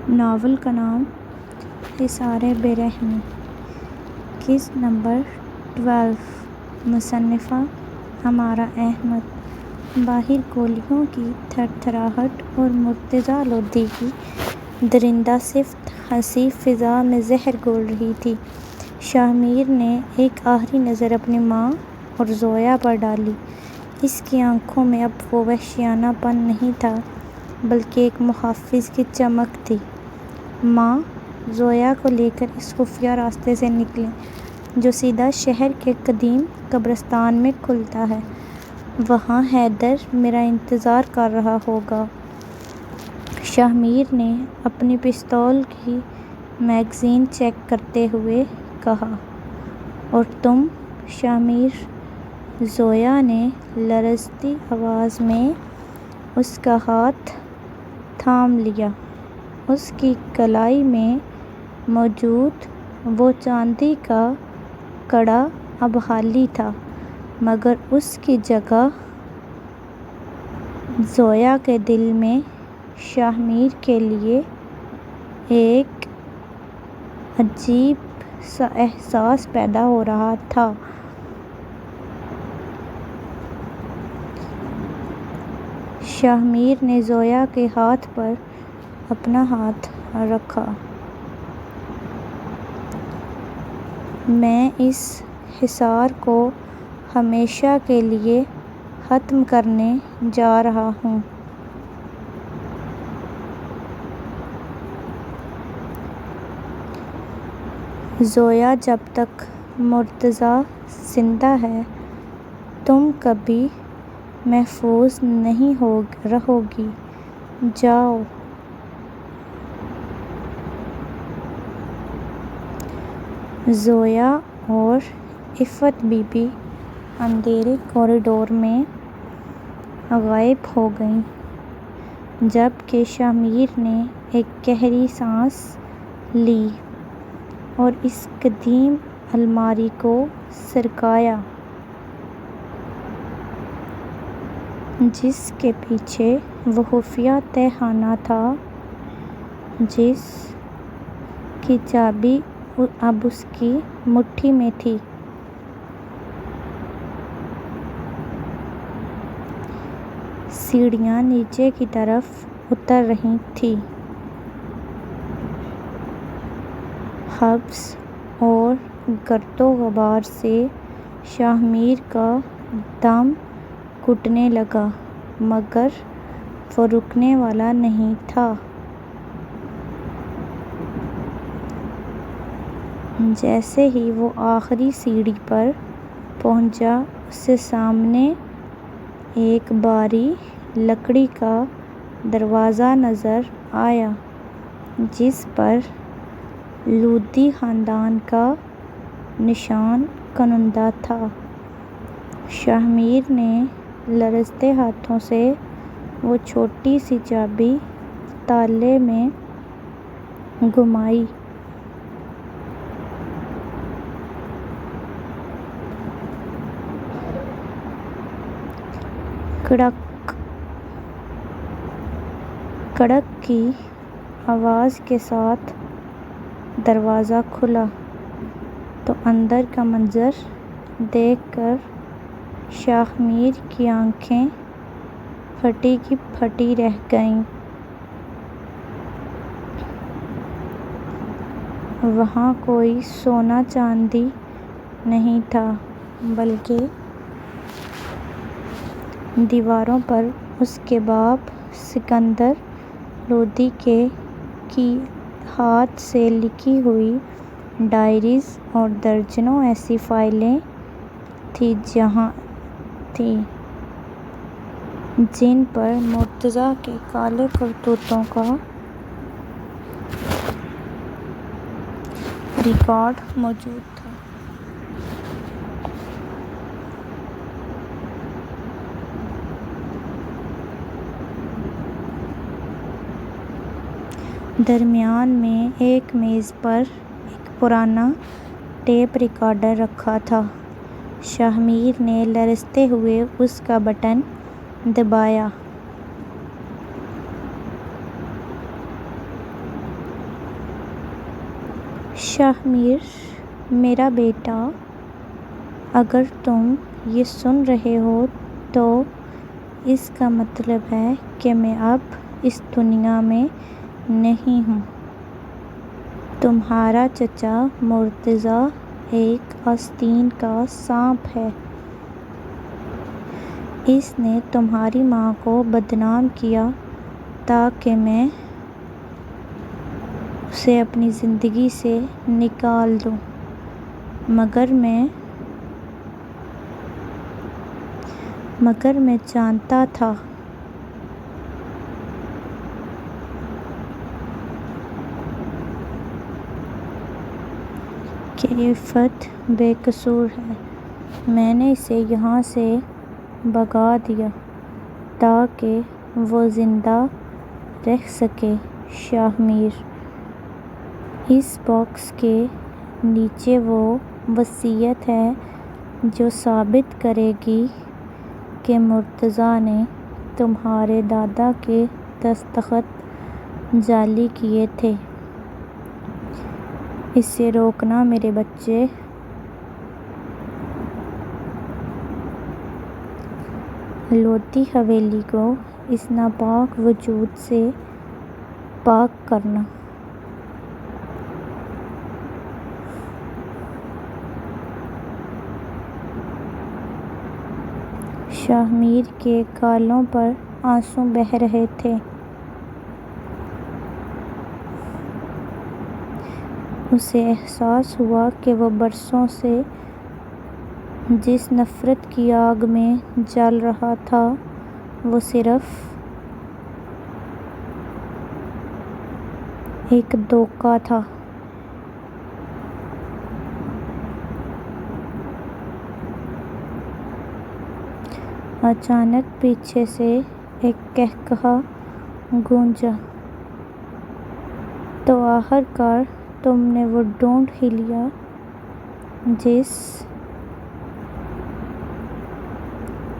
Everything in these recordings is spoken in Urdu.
ناول کا نام حصار بے-رحمی، قسط نمبر 12، مصنفہ عمارہ احمد۔ باہر گولیوں کی تھر تھراہٹ اور مرتضیٰ لودھی کی درندہ صفت ہنسی فضا میں زہر گھول رہی تھی۔ شاہ میر نے ایک آخری نظر اپنی ماں اور زویا پر ڈالی۔ اس کی آنکھوں میں اب وہ وحشیانہ پن نہیں تھا بلکہ ایک محافظ کی چمک تھی۔ ماں، زویا کو لے کر اس خفیہ راستے سے نکلیں جو سیدھا شہر کے قدیم قبرستان میں کھلتا ہے۔ وہاں حیدر میرا انتظار کر رہا ہوگا۔ شاہ میر نے اپنی پستول کی میگزین چیک کرتے ہوئے کہا۔ اور تم؟ شاہ میر۔ زویا نے لرزتی آواز میں اس کا ہاتھ تھام لیا۔ اس کی کلائی میں موجود وہ چاندی کا کڑا اب خالی تھا، مگر اس کی جگہ زویا کے دل میں شاہ میر کے لیے ایک عجیب سا احساس پیدا ہو رہا تھا۔ شاہ میر نے زویا کے ہاتھ پر اپنا ہاتھ رکھا۔ میں اس حصار کو ہمیشہ کے لیے ختم کرنے جا رہا ہوں۔ زویا، جب تک مرتضیٰ زندہ ہے تم کبھی محفوظ نہیں رہو گی۔ جاؤ۔ زویا اور عفت بی بی اندھیرے کوریڈور میں غائب ہو گئیں، جبکہ شاہ میر نے ایک گہری سانس لی اور اس قدیم الماری کو سرکایا جس کے پیچھے وہ خفیہ تہہ خانہ تھا جس کی چابی اب اس کی مٹھی میں تھی۔ سیڑھیاں نیچے کی طرف اتر رہی تھیں۔ حبس اور گرد و غبار سے شاہ میر کا دم گھٹنے لگا، مگر وہ رکنے والا نہیں تھا۔ جیسے ہی وہ آخری سیڑھی پر پہنچا، اسے سامنے ایک بھاری لکڑی کا دروازہ نظر آیا جس پر لودھی خاندان کا نشان کنندہ تھا۔ شاہ میر نے لرزتے ہاتھوں سے وہ چھوٹی سی چابی تالے میں گھمائی۔ کڑک کڑک کی آواز کے ساتھ دروازہ کھلا تو اندر کا منظر دیکھ کر شاہ میر کی آنکھیں پھٹی کی پھٹی رہ گئیں۔ وہاں کوئی سونا چاندی نہیں تھا بلکہ دیواروں پر اس کے باپ سکندر لودھی کی ہاتھ سے لکھی ہوئی ڈائریز اور درجنوں ایسی فائلیں تھیں جن پر مرتضیٰ کے کالے کرتوتوں کا ریکارڈ موجود تھا۔ درمیان میں ایک میز پر ایک پرانا ٹیپ ریکارڈر رکھا تھا۔ شاہ میر نے لرزتے ہوئے اس کا بٹن دبایا۔ شاہ میر میرا بیٹا، اگر تم یہ سن رہے ہو تو اس کا مطلب ہے کہ میں اب اس دنیا میں نہیں ہوں۔ تمہارا چچا مرتضیٰ ایک آستین کا سانپ ہے۔ اس نے تمہاری ماں کو بدنام کیا تاکہ میں اسے اپنی زندگی سے نکال دوں، مگر میں جانتا تھا کہ عفت بے قصور ہے۔ میں نے اسے یہاں سے بھگا دیا تاکہ وہ زندہ رہ سکے۔ شاہ میر، اس باکس کے نیچے وہ وصیت ہے جو ثابت کرے گی کہ مرتضیٰ نے تمہارے دادا کے دستخط جعلی کیے تھے۔ اسے روکنا میرے بچے۔ لودھی حویلی کو اس ناپاک وجود سے پاک کرنا۔ شاہ میر کے گالوں پر آنسو بہہ رہے تھے۔ اسے احساس ہوا کہ وہ برسوں سے جس نفرت کی آگ میں جل رہا تھا وہ صرف ایک دھوکہ تھا۔ اچانک پیچھے سے ایک قہقہہ گونجا، تو آخرکار تم نے وہ ڈھونڈ ہی لیا جس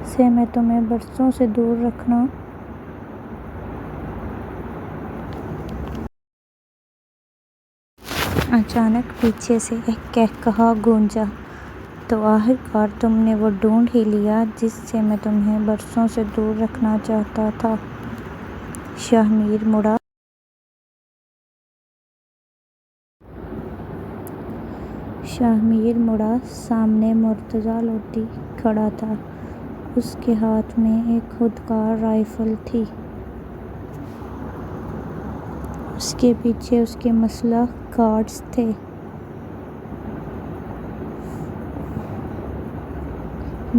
سے میں تمہیں برسوں سے دور رکھنا اچانک پیچھے سے ایک قہقہہ گونجا، تو آخرکار تم نے وہ ڈھونڈ ہی لیا جس سے میں تمہیں برسوں سے دور رکھنا چاہتا تھا۔ شاہ میر مڑا۔ شاہ میر مڑا۔ سامنے مرتضیٰ لودھی کھڑا تھا۔ اس کے ہاتھ میں ایک خودکار رائفل تھی۔ اس کے پیچھے اس کے مسلح گارڈز تھے،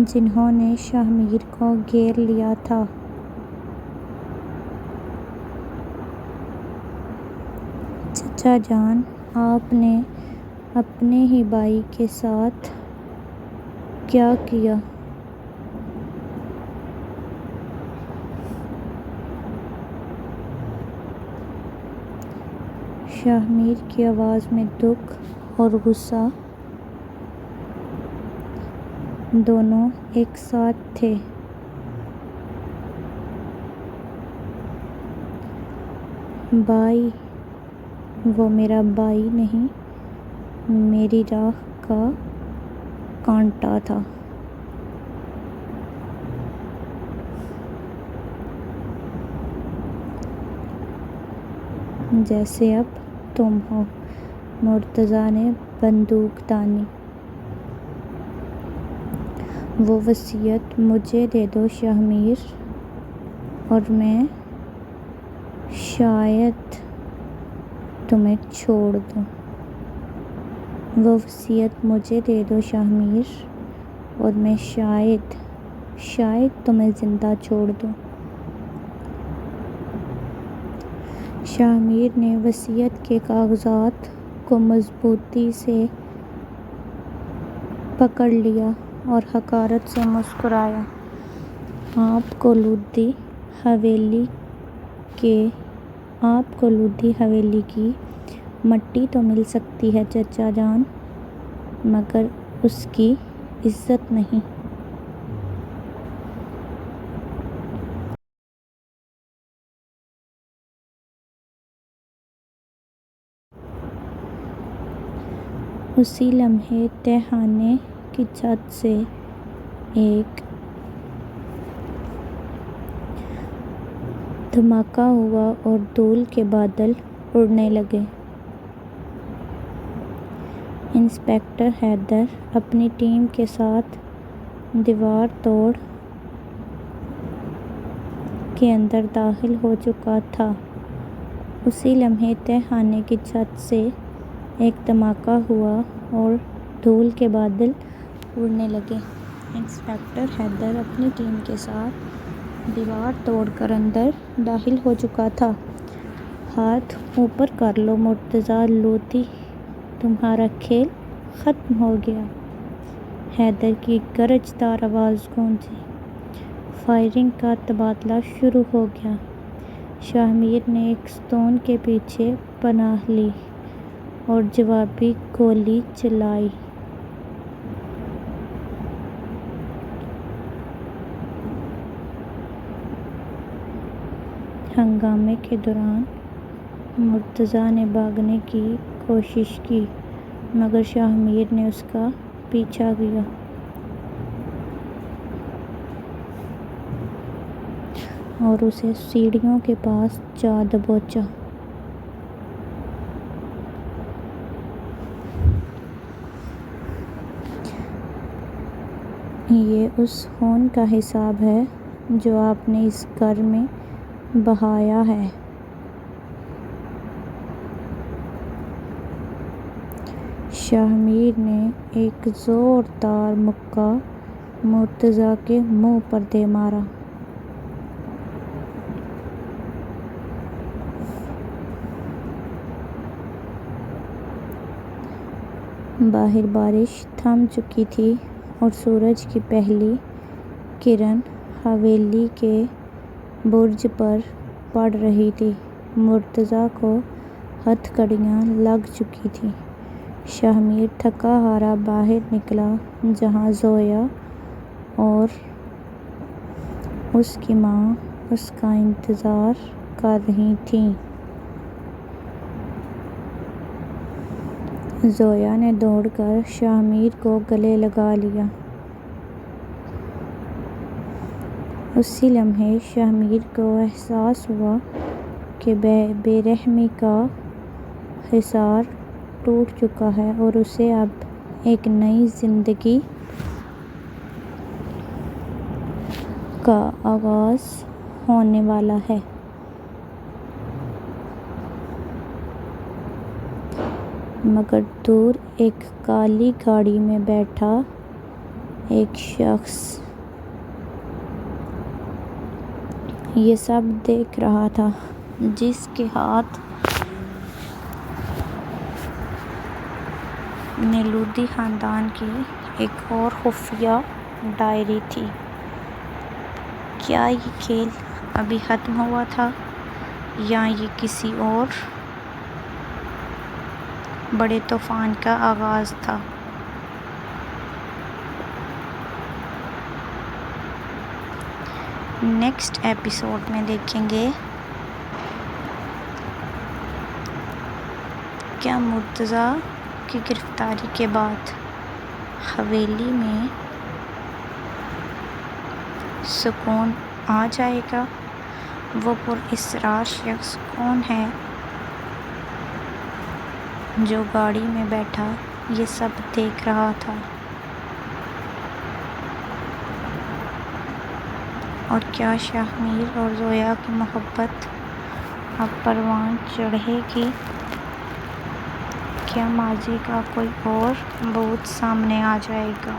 جنہوں نے شاہ میر کو گھیر لیا تھا۔ چچا جان، آپ نے اپنے ہی بھائی کے ساتھ کیا کیا؟ شاہ میر کی آواز میں دکھ اور غصہ دونوں ایک ساتھ تھے۔ بھائی؟ وہ میرا بھائی نہیں، میری راہ کا کانٹا تھا۔ جیسے اب تم ہو۔ مرتضیٰ نے بندوق تانی۔ وہ وصیت مجھے دے دو شاہ میر، اور میں شاید تمہیں چھوڑ دوں۔ وہ وصیت مجھے دے دو شاہ میر، اور میں شاید تمہیں زندہ چھوڑ دوں۔ شاہ میر نے وصیت کے کاغذات کو مضبوطی سے پکڑ لیا اور حقارت سے مسکرایا۔ آپ کو لودھی حویلی کی مٹی تو مل سکتی ہے چچا جان، مگر اس کی عزت نہیں۔ اسی لمحے تہخانے کی چھت سے ایک دھماکہ ہوا اور دھول کے بادل اڑنے لگے۔ انسپکٹر حیدر اپنی ٹیم کے ساتھ دیوار توڑ کے اندر داخل ہو چکا تھا۔ اسی لمحے تہخانے کی چھت سے ایک دھماکہ ہوا اور دھول کے بادل اڑنے لگے۔ انسپکٹر حیدر اپنی ٹیم کے ساتھ دیوار توڑ کر اندر داخل ہو چکا تھا۔ ہاتھ اوپر کر لو مرتضیٰ لودھی، تمہارا کھیل ختم ہو گیا۔ حیدر کی گرج دار آواز گونجی۔ فائرنگ کا تبادلہ شروع ہو گیا۔ شاہ میر نے ایک ستون کے پیچھے پناہ لی اور جوابی گولی چلائی۔ ہنگامے کے دوران مرتضیٰ نے بھاگنے کی کوشش کی مگر شاہ میر نے اس کا پیچھا کیا اور اسے سیڑھیوں کے پاس جا دبوچا۔ یہ اس خون کا حساب ہے جو آپ نے اس گھر میں بہایا ہے۔ شاہ میر نے ایک زوردار مکہ مرتضیٰ کے منہ پر دے مارا۔ باہر بارش تھم چکی تھی اور سورج کی پہلی کرن حویلی کے برج پر پڑ رہی تھی۔ مرتضیٰ کو ہتھ کڑیاں لگ چکی تھیں۔ شاہ میر تھکا ہارا باہر نکلا جہاں زویا اور اس کی ماں اس کا انتظار کر رہی تھیں۔ زویا نے دوڑ کر شاہ میر کو گلے لگا لیا۔ اسی لمحے شاہ میر کو احساس ہوا کہ بے رحمی کا حصار ٹوٹ چکا ہے اور اسے اب ایک نئی زندگی کا آغاز ہونے والا ہے۔ مگر دور ایک کالی گاڑی میں بیٹھا ایک شخص یہ سب دیکھ رہا تھا، جس کے ہاتھ میں لودھی خاندان کی ایک اور خفیہ ڈائری تھی۔ کیا یہ کھیل ابھی ختم ہوا تھا یا یہ کسی اور بڑے طوفان کا آغاز تھا؟ نیکسٹ ایپیسوڈ میں دیکھیں گے کیا مرتضیٰ کی گرفتاری کے بعد حویلی میں سکون آ جائے گا؟ وہ پراسرار شخص کون ہے جو گاڑی میں بیٹھا یہ سب دیکھ رہا تھا؟ اور کیا شاہ میر اور زویا کی محبت اب پروان چڑھے گی؟ کیا ماضی کا کوئی اور بھوت سامنے آ جائے گا؟